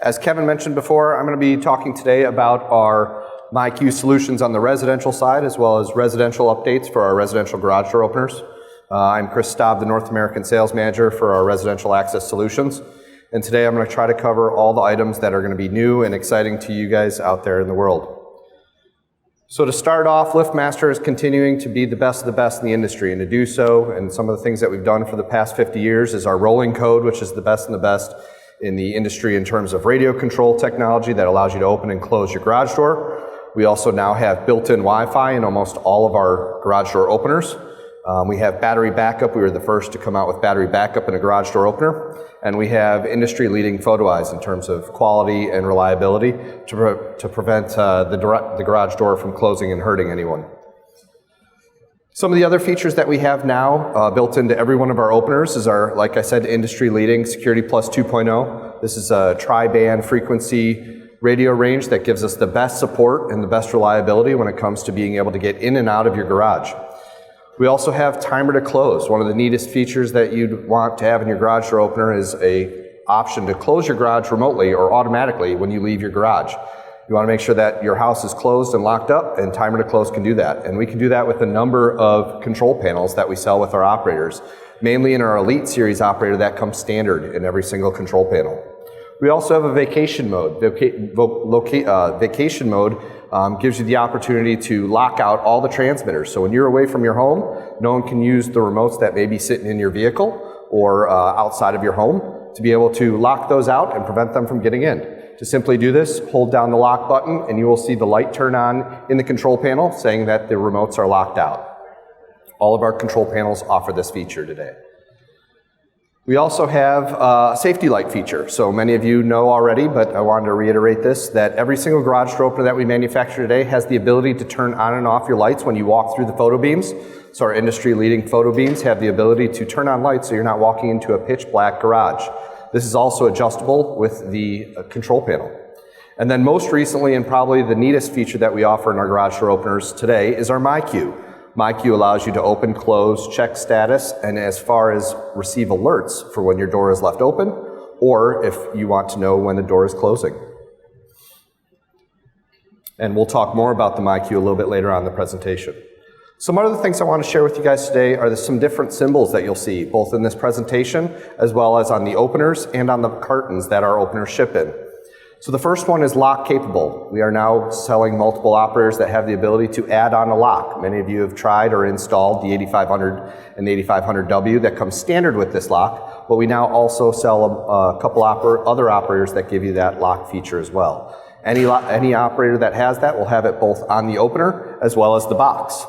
As Kevin mentioned before, I'm going to be talking today about our MyQ solutions on the residential side, as well as residential updates for our residential garage door openers. I'm Chris Stob, the North American Sales Manager for our residential access solutions. And today I'm going to try to cover all the items that are going to be new and exciting to you guys out there in the world. So to start off, LiftMaster is continuing to be the best of the best in the industry, and to do so, and some of the things that we've done for the past 50 years is our rolling code, which is the best and the best in the industry in terms of radio control technology that allows you to open and close your garage door. We also now have built-in Wi-Fi in almost all of our garage door openers. We have battery backup. We were the first to come out with battery backup in a garage door opener. And we have industry-leading photo eyes in terms of quality and reliability to prevent the garage door from closing and hurting anyone. Some of the other features that we have now built into every one of our openers is our, like I said, industry-leading Security Plus 2.0. This is a tri-band frequency radio range that gives us the best support and the best reliability when it comes to being able to get in and out of your garage. We also have timer to close. One of the neatest features that you'd want to have in your garage door opener is an option to close your garage remotely or automatically when you leave your garage. You want to make sure that your house is closed and locked up, and timer to close can do that. And we can do that with a number of control panels that we sell with our operators, mainly in our Elite Series operator that comes standard in every single control panel. We also have a vacation mode. Vacation mode gives you the opportunity to lock out all the transmitters. So when you're away from your home, no one can use the remotes that may be sitting in your vehicle or outside of your home to be able to lock those out and prevent them from getting in. To simply do this, hold down the lock button and you will see the light turn on in the control panel saying that the remotes are locked out. All of our control panels offer this feature today. We also have a safety light feature. So many of you know already, but I wanted to reiterate this, that every single garage door opener that we manufacture today has the ability to turn on and off your lights when you walk through the photo beams. So our industry-leading photo beams have the ability to turn on lights so you're not walking into a pitch black garage. This is also adjustable with the control panel. And then most recently, and probably the neatest feature that we offer in our garage door openers today, is our MyQ. MyQ allows you to open, close, check status, and as far as receive alerts for when your door is left open, or if you want to know when the door is closing. And we'll talk more about the MyQ a little bit later on in the presentation. Some other things I want to share with you guys today are some different symbols that you'll see, both in this presentation, as well as on the openers and on the cartons that our openers ship in. So the first one is lock capable. We are now selling multiple operators that have the ability to add on a lock. Many of you have tried or installed the 8500 and the 8500W that comes standard with this lock, but we now also sell a couple other operators that give you that lock feature as well. Any operator that has that will have it both on the opener as well as the box.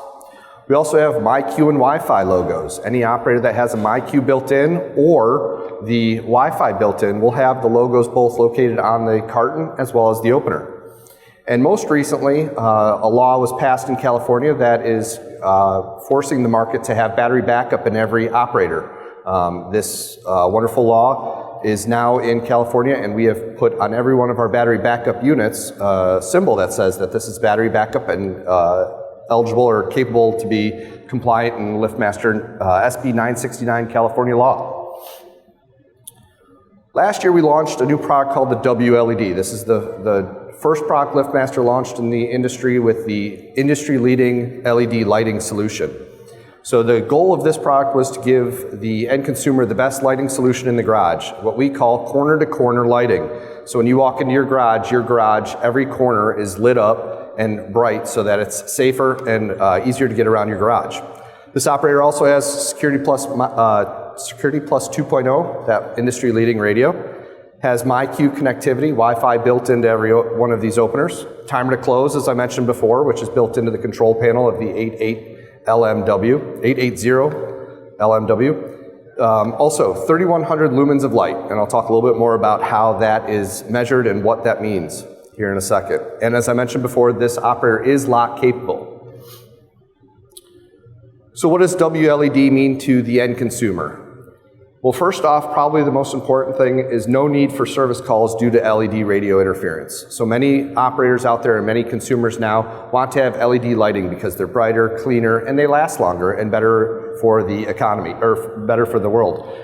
We also have MyQ and Wi-Fi logos. Any operator that has a MyQ built in or the Wi-Fi built in will have the logos both located on the carton as well as the opener. And most recently, a law was passed in California that is forcing the market to have battery backup in every operator. This wonderful law is now in California, and we have put on every one of our battery backup units a symbol that says that this is battery backup and eligible or capable to be compliant in LiftMaster SB 969 California law. Last year we launched a new product called the WLED. This is the first product LiftMaster launched in the industry with the industry-leading LED lighting solution. So the goal of this product was to give the end consumer the best lighting solution in the garage, what we call corner-to-corner lighting. So when you walk into your garage, every corner is lit up and bright so that it's safer and easier to get around your garage. This operator also has Security Plus 2.0, that industry-leading radio. Has MyQ connectivity, Wi-Fi built into every one of these openers. Timer to close, as I mentioned before, which is built into the control panel of the 880 LMW. Also, 3,100 lumens of light, and I'll talk a little bit more about how that is measured and what that means here in a second. And as I mentioned before, this operator is lock capable. So what does WLED mean to the end consumer? Well, first off, probably the most important thing is no need for service calls due to LED radio interference. So many operators out there and many consumers now want to have LED lighting because they're brighter, cleaner, and they last longer and better for the economy, or better for the world.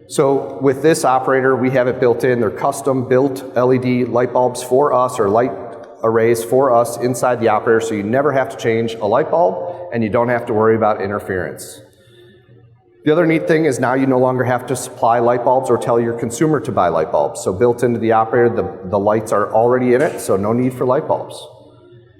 So with this operator, we have it built in. They're custom built LED light bulbs for us, or light arrays for us inside the operator, so you never have to change a light bulb and you don't have to worry about interference. The other neat thing is now you no longer have to supply light bulbs or tell your consumer to buy light bulbs. So built into the operator, the lights are already in it, so no need for light bulbs.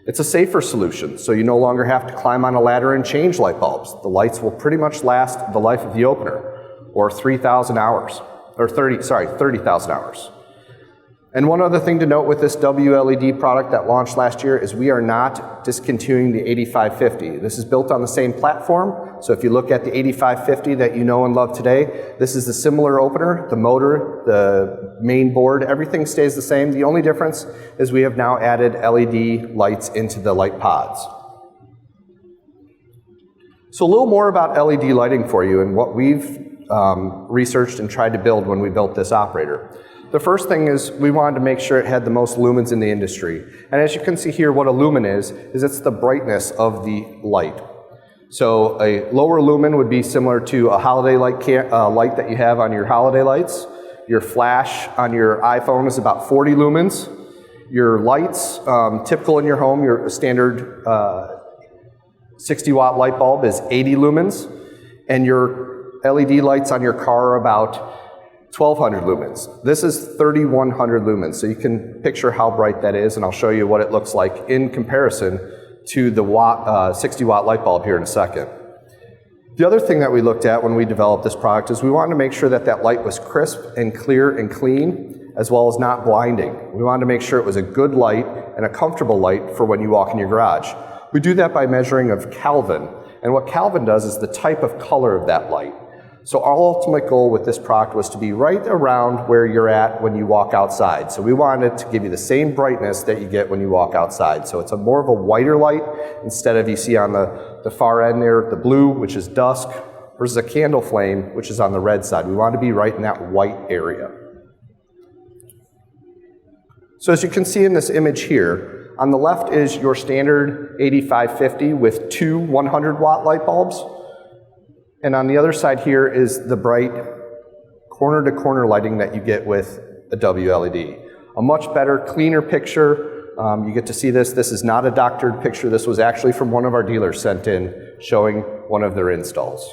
It's a safer solution, so you no longer have to climb on a ladder and change light bulbs. The lights will pretty much last the life of the opener, or 3,000 hours, or 30,000 hours. And one other thing to note with this WLED product that launched last year is we are not discontinuing the 8550. This is built on the same platform, so if you look at the 8550 that you know and love today, this is a similar opener. The motor, the main board, everything stays the same. The only difference is we have now added LED lights into the light pods. So a little more about LED lighting for you and what we've researched and tried to build when we built this operator. The first thing is we wanted to make sure it had the most lumens in the industry. And as you can see here, what a lumen is it's the brightness of the light. So a lower lumen would be similar to a holiday light that you have on your holiday lights. Your flash on your iPhone is about 40 lumens. Your lights, typical in your home, your standard 60-watt light bulb is 80 lumens. And your LED lights on your car are about 1,200 lumens. This is 3,100 lumens, so you can picture how bright that is, and I'll show you what it looks like in comparison to the 60-watt light bulb here in a second. The other thing that we looked at when we developed this product is we wanted to make sure that that light was crisp and clear and clean, as well as not blinding. We wanted to make sure it was a good light and a comfortable light for when you walk in your garage. We do that by measuring of Kelvin, and what Kelvin does is the type of color of that light. So our ultimate goal with this product was to be right around where you're at when you walk outside. So we wanted to give you the same brightness that you get when you walk outside. So it's more of a whiter light instead of, you see on the far end there, the blue, which is dusk, versus a candle flame, which is on the red side. We want to be right in that white area. So as you can see in this image here, on the left is your standard 8550 with two 100-watt light bulbs. And on the other side here is the bright corner-to-corner lighting that you get with a WLED. A much better, cleaner picture. You get to see this. This is not a doctored picture. This was actually from one of our dealers sent in showing one of their installs.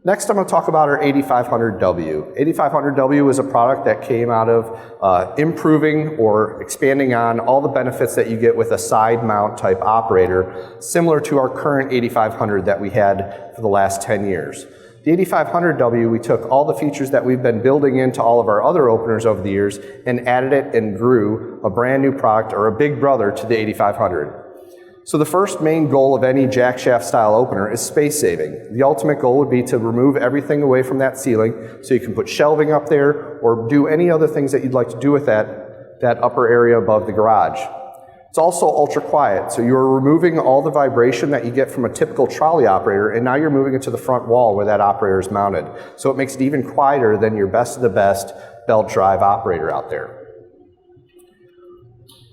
Next, I'm going to talk about our 8500W. 8500W is a product that came out of improving or expanding on all the benefits that you get with a side mount type operator, similar to our current 8500 that we had for the last 10 years. The 8500W, we took all the features that we've been building into all of our other openers over the years and added it and grew a brand new product, or a big brother, to the 8500. So the first main goal of any jack shaft style opener is space saving. The ultimate goal would be to remove everything away from that ceiling so you can put shelving up there or do any other things that you'd like to do with that upper area above the garage. It's also ultra quiet, so you're removing all the vibration that you get from a typical trolley operator, and now you're moving it to the front wall where that operator is mounted. So it makes it even quieter than your best of the best belt drive operator out there.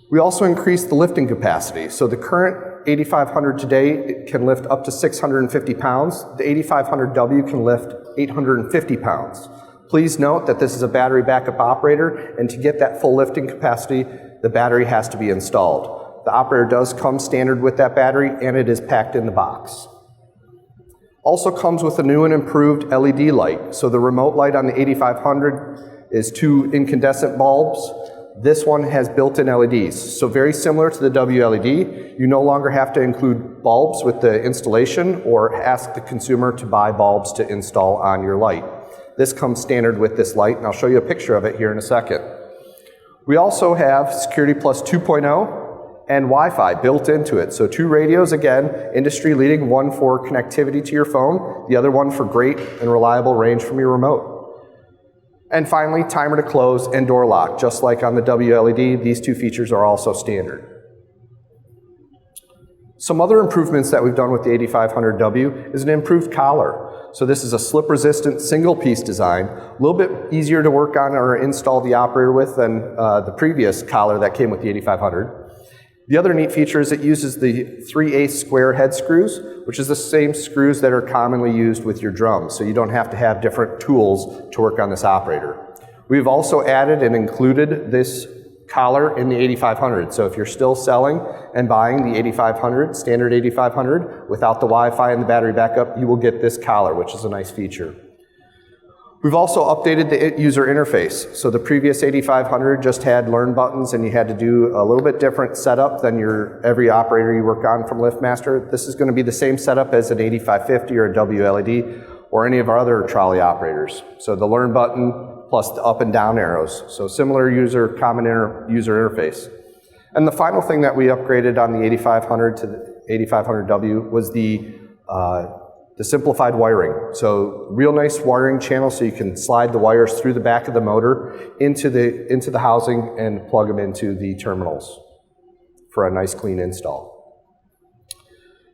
We also increased the lifting capacity. So the current 8500 today can lift up to 650 pounds. The 8500W can lift 850 pounds. Please note that this is a battery backup operator, and to get that full lifting capacity, the battery has to be installed. The operator does come standard with that battery, and it is packed in the box. Also comes with a new and improved LED light. So the remote light on the 8500 is two incandescent bulbs. This one has built-in LEDs, so very similar to the WLED. You no longer have to include bulbs with the installation or ask the consumer to buy bulbs to install on your light. This comes standard with this light, and I'll show you a picture of it here in a second. We also have Security Plus 2.0 and Wi-Fi built into it. So two radios, again, industry-leading, one for connectivity to your phone, the other one for great and reliable range from your remote. And finally, timer to close and door lock. Just like on the WLED, these two features are also standard. Some other improvements that we've done with the 8500W is an improved collar. So this is a slip-resistant single-piece design, a little bit easier to work on or install the operator with than the previous collar that came with the 8500. The other neat feature is it uses the 3/8 square head screws, which is the same screws that are commonly used with your drums, so you don't have to have different tools to work on this operator. We've also added and included this collar in the 8500, so if you're still selling and buying the 8500, standard 8500, without the Wi-Fi and the battery backup, you will get this collar, which is a nice feature. We've also updated the user interface. So the previous 8500 just had learn buttons and you had to do a little bit different setup than every operator you work on from LiftMaster. This is going to be the same setup as an 8550 or a WLED or any of our other trolley operators. So the learn button plus the up and down arrows. So similar common user interface. And the final thing that we upgraded on the 8500 to the 8500W was the simplified wiring. So real nice wiring channel so you can slide the wires through the back of the motor into the housing and plug them into the terminals for a nice clean install.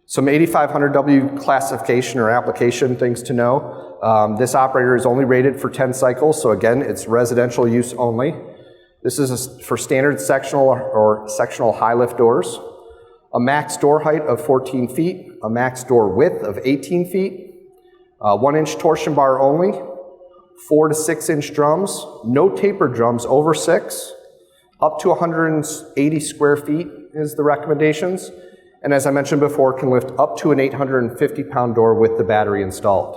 Some 8500W classification or application things to know. This operator is only rated for 10 cycles, so again, it's residential use only. This is for standard sectional or sectional high lift doors. A max door height of 14 feet, a max door width of 18 feet, 1-inch torsion bar only, 4 to 6 inch drums, no tapered drums over 6, up to 180 square feet is the recommendations, and as I mentioned before, can lift up to an 850 pound door with the battery installed.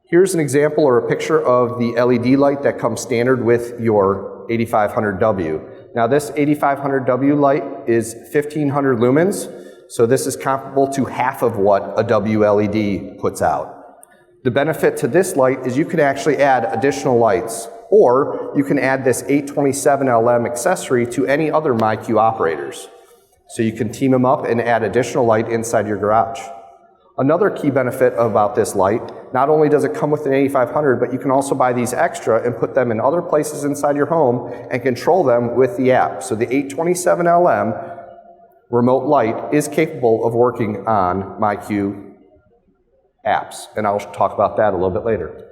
Here's an example or a picture of the LED light that comes standard with your 8500W. Now this 8500W light is 1500 lumens, so this is comparable to half of what a WLED puts out. The benefit to this light is you can actually add additional lights, or you can add this 827LM accessory to any other MyQ operators. So you can team them up and add additional light inside your garage. Another key benefit about this light, not only does it come with an 8500, but you can also buy these extra and put them in other places inside your home and control them with the app. So the 827LM remote light is capable of working on MyQ apps, and I'll talk about that a little bit later.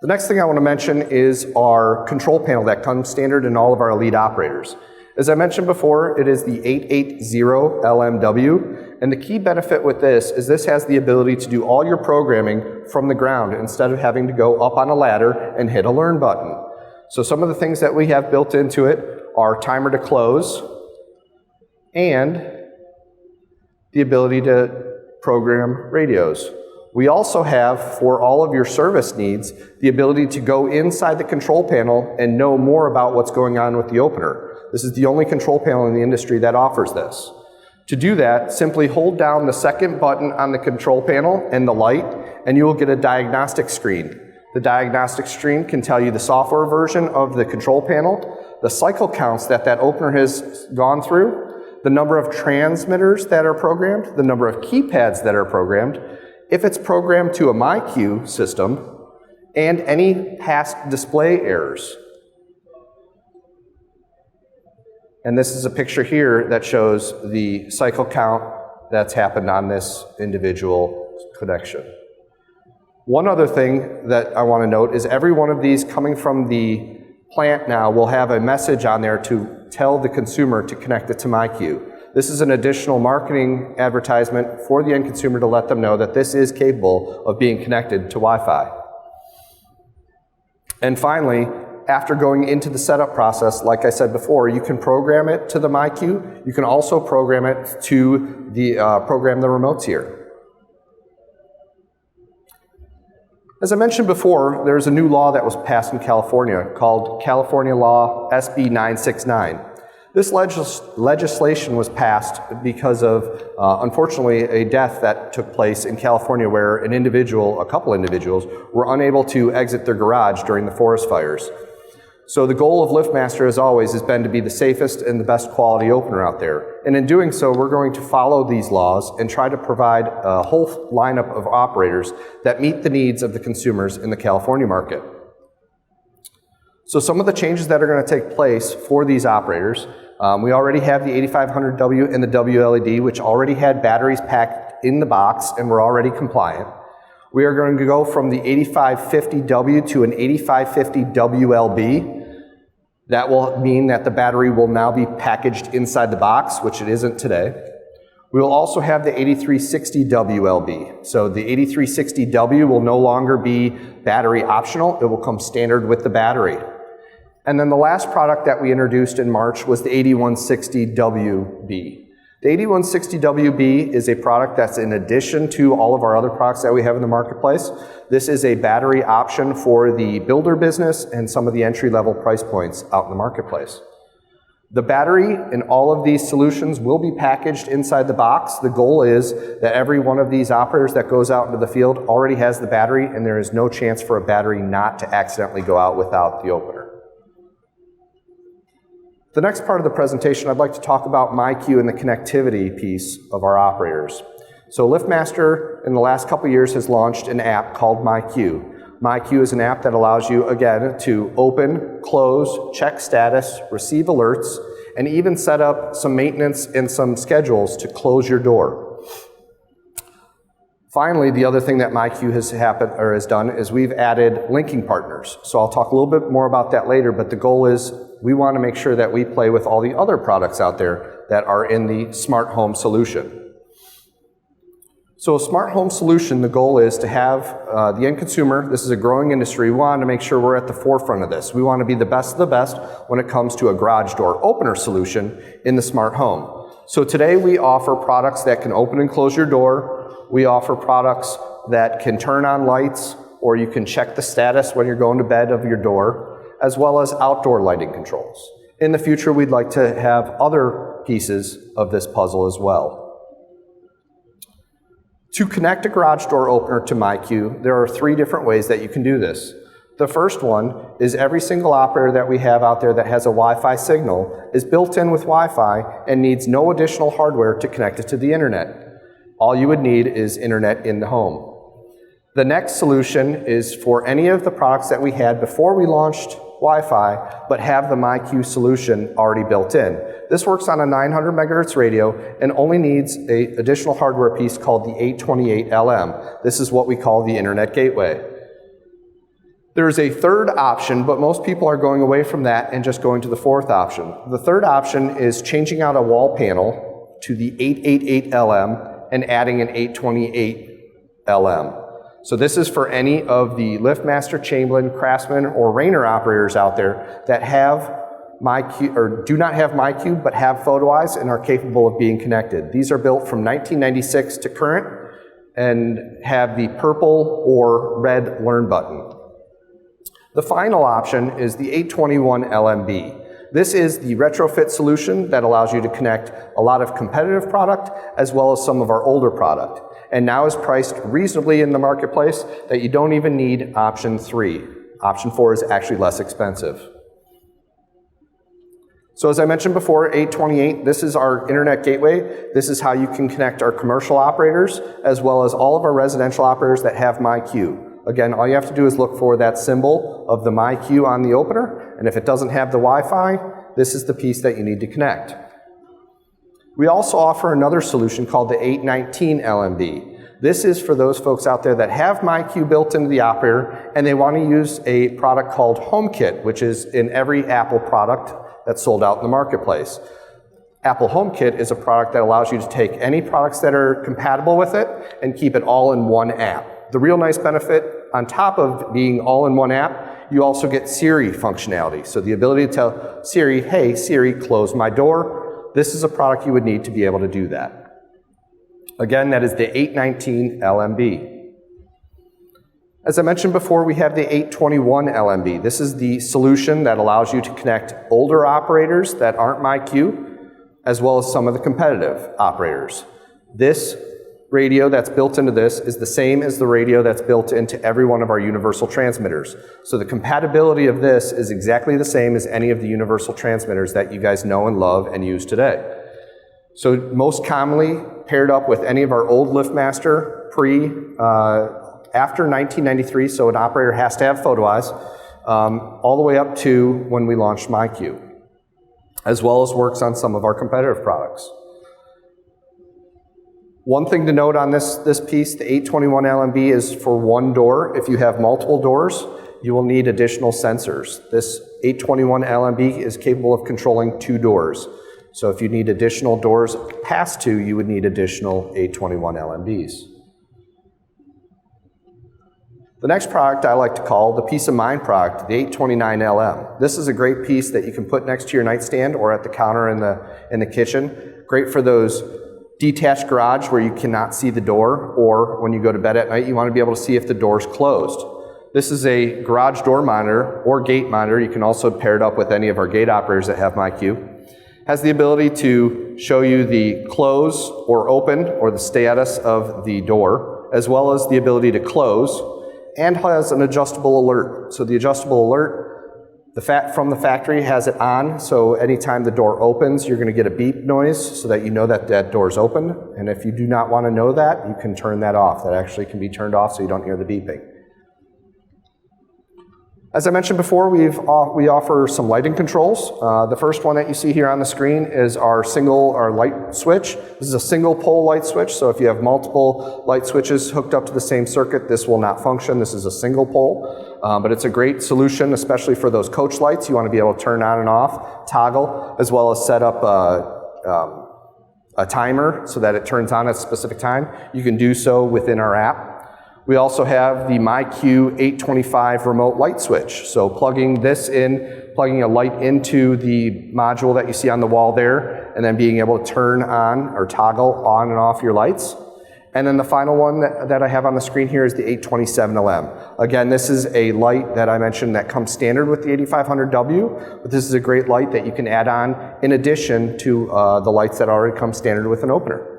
The next thing I want to mention is our control panel that comes standard in all of our elite operators. As I mentioned before, it is the 880LMW, and the key benefit with this is this has the ability to do all your programming from the ground instead of having to go up on a ladder and hit a learn button. So some of the things that we have built into it are timer to close and the ability to program radios. We also have, for all of your service needs, the ability to go inside the control panel and know more about what's going on with the opener. This is the only control panel in the industry that offers this. To do that, simply hold down the second button on the control panel and the light, and you will get a diagnostic screen. The diagnostic screen can tell you the software version of the control panel, the cycle counts that opener has gone through, the number of transmitters that are programmed, the number of keypads that are programmed, if it's programmed to a MyQ system, and any past display errors. And this is a picture here that shows the cycle count that's happened on this individual connection. One other thing that I want to note is every one of these coming from the plant now will have a message on there to tell the consumer to connect it to MyQ. This is an additional marketing advertisement for the end consumer to let them know that this is capable of being connected to Wi-Fi. And finally, after going into the setup process, like I said before, you can program it to the MyQ. You can also program it to the program the remotes here. As I mentioned before, there's a new law that was passed in California called California Law SB 969. This legislation was passed because of, unfortunately, a death that took place in California where a couple individuals were unable to exit their garage during the forest fires. So the goal of LiftMaster, as always, has been to be the safest and the best quality opener out there. And in doing so, we're going to follow these laws and try to provide a whole lineup of operators that meet the needs of the consumers in the California market. So some of the changes that are going to take place for these operators, we already have the 8500W and the WLED, which already had batteries packed in the box and were already compliant. We are going to go from the 8550W to an 8550 WLB. That will mean that the battery will now be packaged inside the box, which it isn't today. We will also have the 8360 WLB. So the 8360W will no longer be battery optional. It will come standard with the battery. And then the last product that we introduced in March was the 8160WB. The 8160WB is a product that's in addition to all of our other products that we have in the marketplace. This is a battery option for the builder business and some of the entry-level price points out in the marketplace. The battery in all of these solutions will be packaged inside the box. The goal is that every one of these operators that goes out into the field already has the battery, and there is no chance for a battery not to accidentally go out without the opener. The next part of the presentation, I'd like to talk about MyQ and the connectivity piece of our operators. So LiftMaster in the last couple years has launched an app called MyQ. MyQ is an app that allows you, again, to open, close, check status, receive alerts, and even set up some maintenance and some schedules to close your door. Finally, the other thing that MyQ has done is we've added linking partners. So I'll talk a little bit more about that later, but the goal is we want to make sure that we play with all the other products out there that are in the smart home solution. So a smart home solution, the goal is to have the end consumer, this is a growing industry, we want to make sure we're at the forefront of this. We want to be the best of the best when it comes to a garage door opener solution in the smart home. So today we offer products that can open and close your door. We offer products that can turn on lights, or you can check the status when you're going to bed of your door, as well as outdoor lighting controls. In the future, we'd like to have other pieces of this puzzle as well. To connect a garage door opener to MyQ, there are 3 different ways that you can do this. The first one is every single operator that we have out there that has a Wi-Fi signal is built in with Wi-Fi and needs no additional hardware to connect it to the internet. All you would need is internet in the home. The next solution is for any of the products that we had before we launched Wi-Fi, but have the MyQ solution already built in. This works on a 900 megahertz radio and only needs an additional hardware piece called the 828LM. This is what we call the Internet Gateway. There is a third option, but most people are going away from that and just going to the fourth option. The third option is changing out a wall panel to the 888LM and adding an 828LM. So this is for any of the LiftMaster, Chamberlain, Craftsman, or Rainer operators out there that have MyQ, or do not have MyQ, but have PhotoEyes and are capable of being connected. These are built from 1996 to current and have the purple or red Learn button. The final option is the 821LMB. This is the retrofit solution that allows you to connect a lot of competitive product as well as some of our older product, and now is priced reasonably in the marketplace that you don't even need option 3. Option 4 is actually less expensive. So as I mentioned before, 828, this is our internet gateway. This is how you can connect our commercial operators as well as all of our residential operators that have MyQ. Again, all you have to do is look for that symbol of the MyQ on the opener, and if it doesn't have the Wi-Fi, this is the piece that you need to connect. We also offer another solution called the 819LMB. This is for those folks out there that have MyQ built into the operator and they want to use a product called HomeKit, which is in every Apple product that's sold out in the marketplace. Apple HomeKit is a product that allows you to take any products that are compatible with it and keep it all in one app. The real nice benefit, on top of being all in one app, you also get Siri functionality. So the ability to tell Siri, hey Siri, close my door. This is a product you would need to be able to do that. Again, that is the 819LMB. As I mentioned before, we have the 821LMB. This is the solution that allows you to connect older operators that aren't MyQ, as well as some of the competitive operators. This radio that's built into this is the same as the radio that's built into every one of our universal transmitters. So the compatibility of this is exactly the same as any of the universal transmitters that you guys know and love and use today. So most commonly paired up with any of our old LiftMaster after 1993, so an operator has to have PhotoEyes, all the way up to when we launched MyQ, as well as works on some of our competitive products. One thing to note on this piece, the 821LMB is for one door. If you have multiple doors, you will need additional sensors. This 821 LMB is capable of controlling 2 doors. So if you need additional doors past 2, you would need additional 821 LMBs. The next product I like to call the Peace of Mind product, the 829LM. This is a great piece that you can put next to your nightstand or at the counter in the kitchen. Great for those detached garage where you cannot see the door, or when you go to bed at night you want to be able to see if the door's closed. This is a garage door monitor or gate monitor. You can also pair it up with any of our gate operators that have MyQ. Has the ability to show you the close or open or the status of the door, as well as the ability to close, and has an adjustable alert. So the adjustable alert, from the factory has it on, so anytime the door opens, you're going to get a beep noise so that you know that that door is open. And if you do not want to know that, you can turn that off. That actually can be turned off so you don't hear the beeping. As I mentioned before, we offer some lighting controls. The first one that you see here on the screen is our light switch. This is a single pole light switch, so if you have multiple light switches hooked up to the same circuit, this will not function. This is a single pole, but it's a great solution, especially for those coach lights. You want to be able to turn on and off, toggle, as well as set up a timer so that it turns on at a specific time. You can do so within our app. We also have the MyQ 825 remote light switch. So plugging a light into the module that you see on the wall there, and then being able to turn on or toggle on and off your lights. And then the final one that I have on the screen here is the 827LM. Again, this is a light that I mentioned that comes standard with the 8500W, but this is a great light that you can add on in addition to the lights that already come standard with an opener.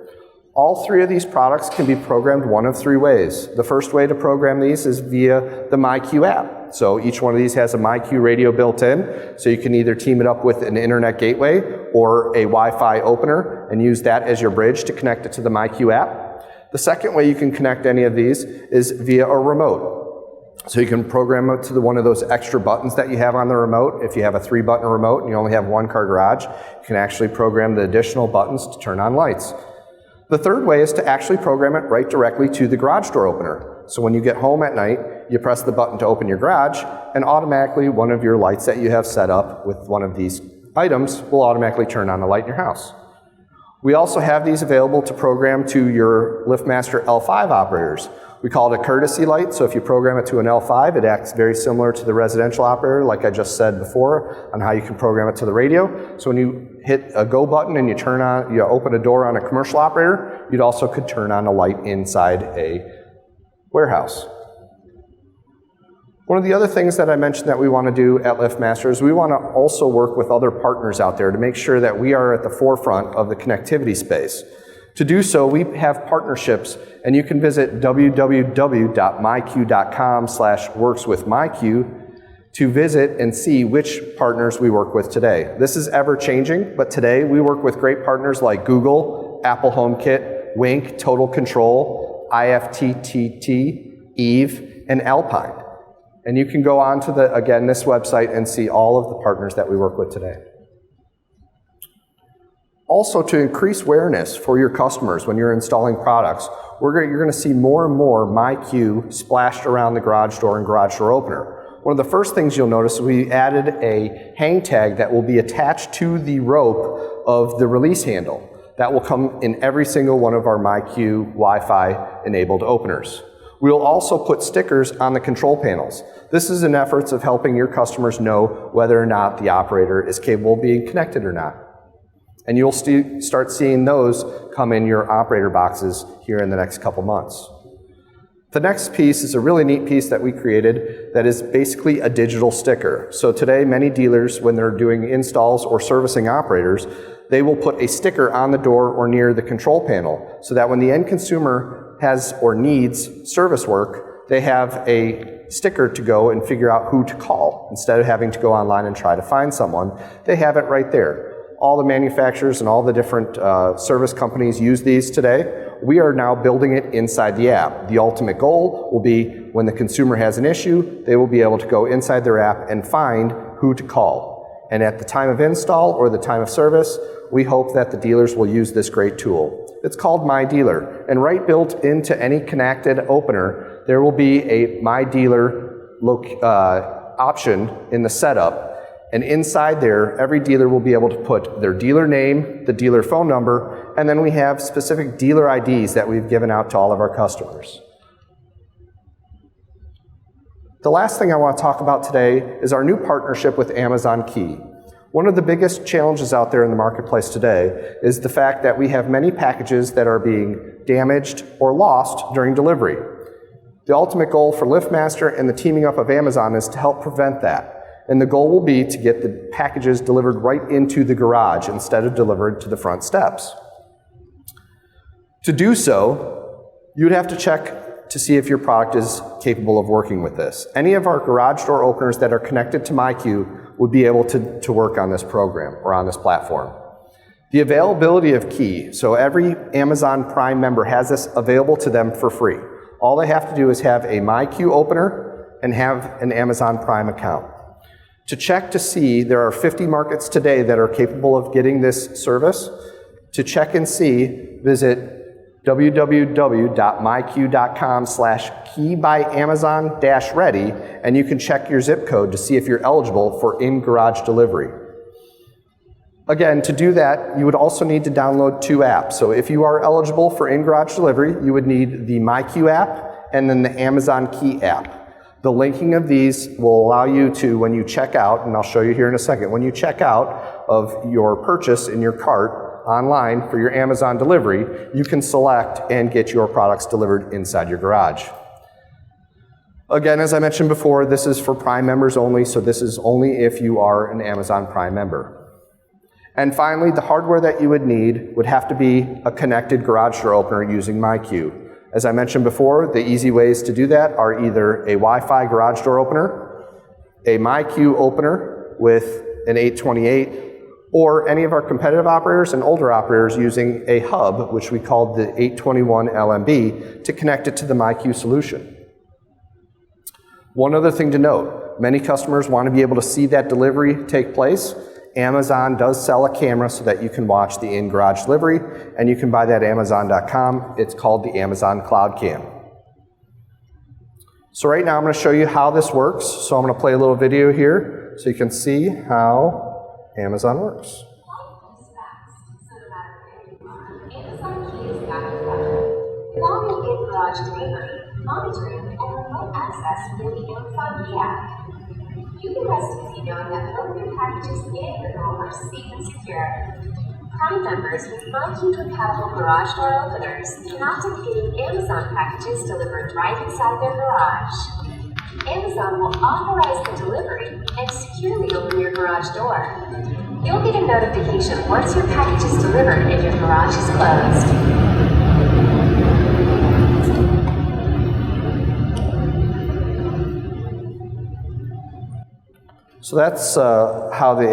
All 3 of these products can be programmed one of 3 ways. The first way to program these is via the MyQ app. So each one of these has a MyQ radio built in, so you can either team it up with an internet gateway or a Wi-Fi opener and use that as your bridge to connect it to the MyQ app. The second way you can connect any of these is via a remote. So you can program it to one of those extra buttons that you have on the remote. If you have a 3-button remote and you only have 1 car garage, you can actually program the additional buttons to turn on lights. The third way is to actually program it right directly to the garage door opener. So when you get home at night, you press the button to open your garage, and automatically one of your lights that you have set up with one of these items will automatically turn on the light in your house. We also have these available to program to your LiftMaster L5 operators. We call it a courtesy light, so if you program it to an L5, it acts very similar to the residential operator, like I just said before, on how you can program it to the radio. So when you hit a go button and you open a door on a commercial operator, you'd also could turn on a light inside a warehouse. One of the other things that I mentioned that we want to do at LiftMaster is we want to also work with other partners out there to make sure that we are at the forefront of the connectivity space. To do so, we have partnerships, and you can visit www.myq.com/workswithmyq to visit and see which partners we work with today. This is ever changing, but today we work with great partners like Google, Apple HomeKit, Wink, Total Control, IFTTT, Eve, and Alpine. And you can go on to this website and see all of the partners that we work with today. Also, to increase awareness for your customers when you're installing products, you're going to see more and more MyQ splashed around the garage door and garage door opener. One of the first things you'll notice is we added a hang tag that will be attached to the rope of the release handle. That will come in every single one of our MyQ Wi-Fi enabled openers. We'll also put stickers on the control panels. This is in efforts of helping your customers know whether or not the operator is capable of being connected or not. And you'll start seeing those come in your operator boxes here in the next couple months. The next piece is a really neat piece that we created that is basically a digital sticker. So today, many dealers, when they're doing installs or servicing operators, they will put a sticker on the door or near the control panel so that when the end consumer has or needs service work, they have a sticker to go and figure out who to call. Instead of having to go online and try to find someone, they have it right there. All the manufacturers and all the different service companies use these today. We are now building it inside the app. The ultimate goal will be when the consumer has an issue, they will be able to go inside their app and find who to call. And at the time of install or the time of service, we hope that the dealers will use this great tool. It's called My Dealer, and right built into any connected opener, there will be a My Dealer option in the setup. And inside there, every dealer will be able to put their dealer name, the dealer phone number, and then we have specific dealer IDs that we've given out to all of our customers. The last thing I want to talk about today is our new partnership with Amazon Key. One of the biggest challenges out there in the marketplace today is the fact that we have many packages that are being damaged or lost during delivery. The ultimate goal for LiftMaster and the teaming up of Amazon is to help prevent that. And the goal will be to get the packages delivered right into the garage instead of delivered to the front steps. To do so, you'd have to check to see if your product is capable of working with this. Any of our garage door openers that are connected to MyQ would be able to work on this program or on this platform. The availability of Key, so every Amazon Prime member has this available to them for free. All they have to do is have a MyQ opener and have an Amazon Prime account. To check to see, there are 50 markets today that are capable of getting this service. To check and see, visit www.myq.com/keybyamazon-ready, and you can check your zip code to see if you're eligible for in-garage delivery. Again, to do that, you would also need to download 2 apps. So if you are eligible for in-garage delivery, you would need the MyQ app and then the Amazon Key app. The linking of these will allow you to, when you check out, and I'll show you here in a second, when you check out of your purchase in your cart online for your Amazon delivery, you can select and get your products delivered inside your garage. Again, as I mentioned before, this is for Prime members only, so this is only if you are an Amazon Prime member. And finally, the hardware that you would need would have to be a connected garage door opener using MyQ. As I mentioned before, the easy ways to do that are either a Wi-Fi garage door opener, a MyQ opener with an 828, or any of our competitive operators and older operators using a hub, which we called the 821 LMB, to connect it to the MyQ solution. One other thing to note, many customers want to be able to see that delivery take place. Amazon does sell a camera so that you can watch the in-garage delivery, and you can buy that at Amazon.com. It's called the Amazon Cloud Cam. So right now I'm going to show you how this works. So I'm going to play a little video here so you can see how Amazon works. Amazon Key is allowing in-garage delivery, monitoring, and remote access via the Amazon Key app. You can rest easy knowing that both your packages and your home are safe and secure. Prime members with MyQ-compatible garage door openers can opt into getting Amazon packages delivered right inside their garage. Amazon will authorize the delivery and securely open your garage door. You'll get a notification once your package is delivered and your garage is closed. So that's how the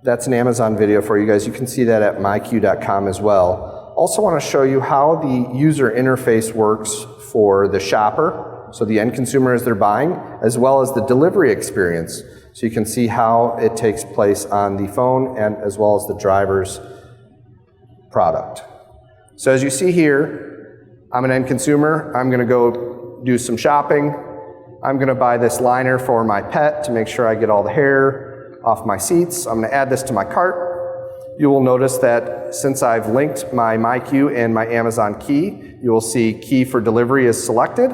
that's an Amazon video for you guys. You can see that at myq.com as well. Also want to show you how the user interface works for the shopper, so the end consumer as they're buying, as well as the delivery experience. So you can see how it takes place on the phone and as well as the driver's product. So as you see here, I'm an end consumer. I'm going to go do some shopping. I'm going to buy this liner for my pet to make sure I get all the hair off my seats. I'm going to add this to my cart. You will notice that since I've linked my MyQ and my Amazon Key, you will see Key for delivery is selected.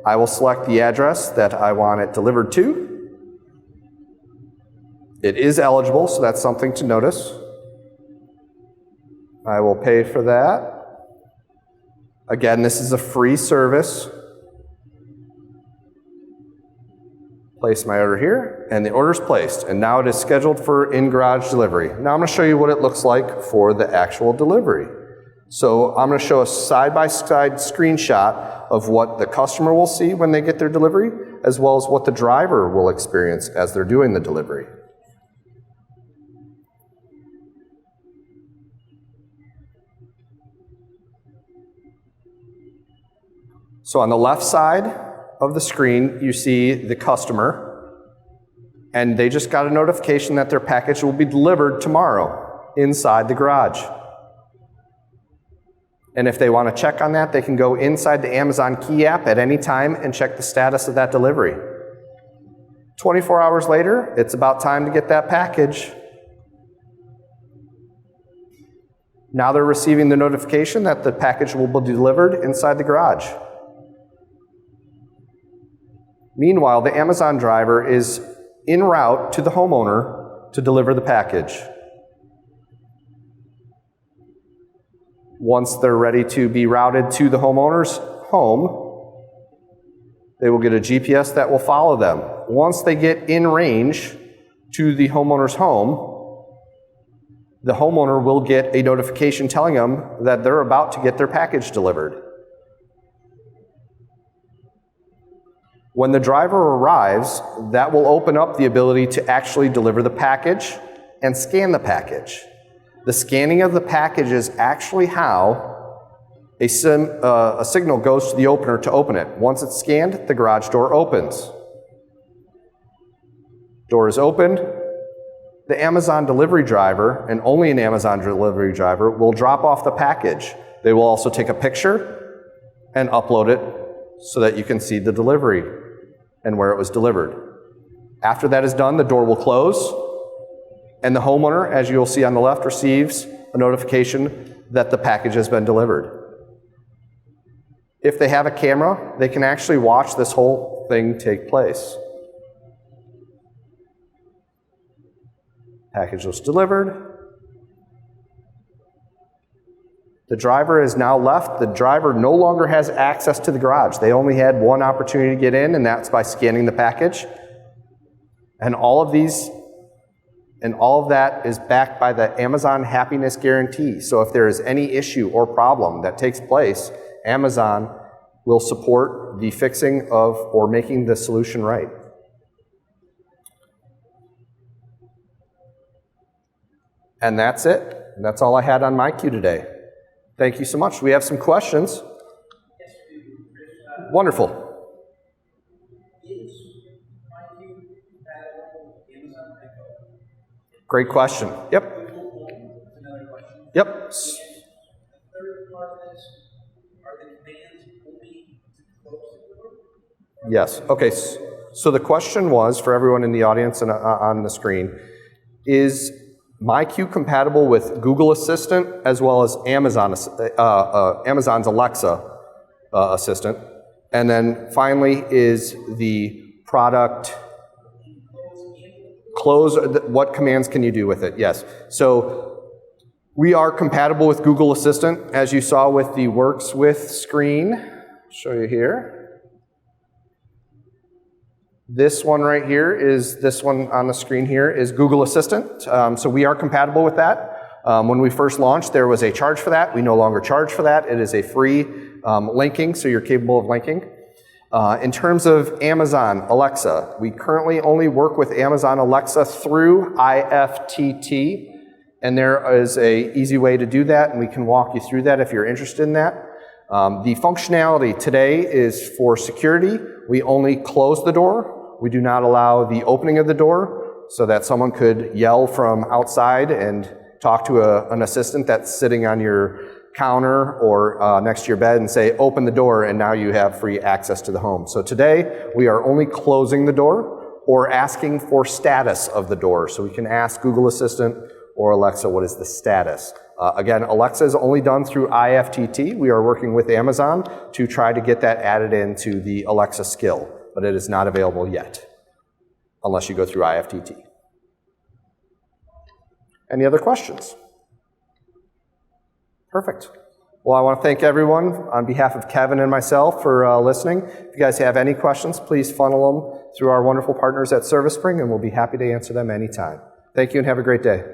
I will select the address that I want it delivered to. It is eligible, so that's something to notice. I will pay for that. Again, this is a free service. Place my order here, and the order's placed, and now it is scheduled for in-garage delivery. Now I'm going to show you what it looks like for the actual delivery. So I'm going to show a side-by-side screenshot of what the customer will see when they get their delivery, as well as what the driver will experience as they're doing the delivery. So on the left side of the screen, you see the customer, and they just got a notification that their package will be delivered tomorrow inside the garage. And if they want to check on that, they can go inside the Amazon Key app at any time and check the status of that delivery. 24 hours later, it's about time to get that package. Now they're receiving the notification that the package will be delivered inside the garage. Meanwhile, the Amazon driver is en route to the homeowner to deliver the package. Once they're ready to be routed to the homeowner's home, they will get a GPS that will follow them. Once they get in range to the homeowner's home, the homeowner will get a notification telling them that they're about to get their package delivered. When the driver arrives, that will open up the ability to actually deliver the package and scan the package. The scanning of the package is actually how a signal goes to the opener to open it. Once it's scanned, the garage door opens. Door is opened. The Amazon delivery driver, and only an Amazon delivery driver, will drop off the package. They will also take a picture and upload it so that you can see the delivery and where it was delivered. After that is done, the door will close, and the homeowner, as you'll see on the left, receives a notification that the package has been delivered. If they have a camera, they can actually watch this whole thing take place. Package was delivered. The driver is now left. The driver no longer has access to the garage. They only had one opportunity to get in, and that's by scanning the package. And all of that is backed by the Amazon Happiness Guarantee. So if there is any issue or problem that takes place, Amazon will support the fixing of or making the solution right. And that's it. And that's all I had on MyQ today. Thank you so much. We have some questions. Yes, we do. Wonderful. Is MyQ compatible with Amazon Echo? Great question. Yep. That's another question. Yep. And the third part of this, are the commands only to close the door? Yes. Okay. So the question was, for everyone in the audience and on the screen, is MyQ compatible with Google Assistant as well as Amazon's Alexa Assistant? And then finally, is the product close? What commands can you do with it? Yes. So we are compatible with Google Assistant, as you saw with the Works With screen. I'll show you here. This one right here is, this one on the screen here is Google Assistant. So we are compatible with that. When we first launched, there was a charge for that. We no longer charge for that. It is a free linking, so you're capable of linking. In terms of Amazon Alexa, we currently only work with Amazon Alexa through IFTT, and there is an easy way to do that, and we can walk you through that if you're interested in that. The functionality today is for security. We only close the door. We do not allow the opening of the door so that someone could yell from outside and talk to an assistant that's sitting on your counter or next to your bed and say, open the door, and now you have free access to the home. So today, we are only closing the door or asking for status of the door. So we can ask Google Assistant or Alexa, what is the status? Again, Alexa is only done through IFTT. We are working with Amazon to try to get that added into the Alexa skill, but it is not available yet, unless you go through IFTT. Any other questions? Perfect. Well, I want to thank everyone on behalf of Kevin and myself for listening. If you guys have any questions, please funnel them through our wonderful partners at ServiceSpring, and we'll be happy to answer them anytime. Thank you and have a great day.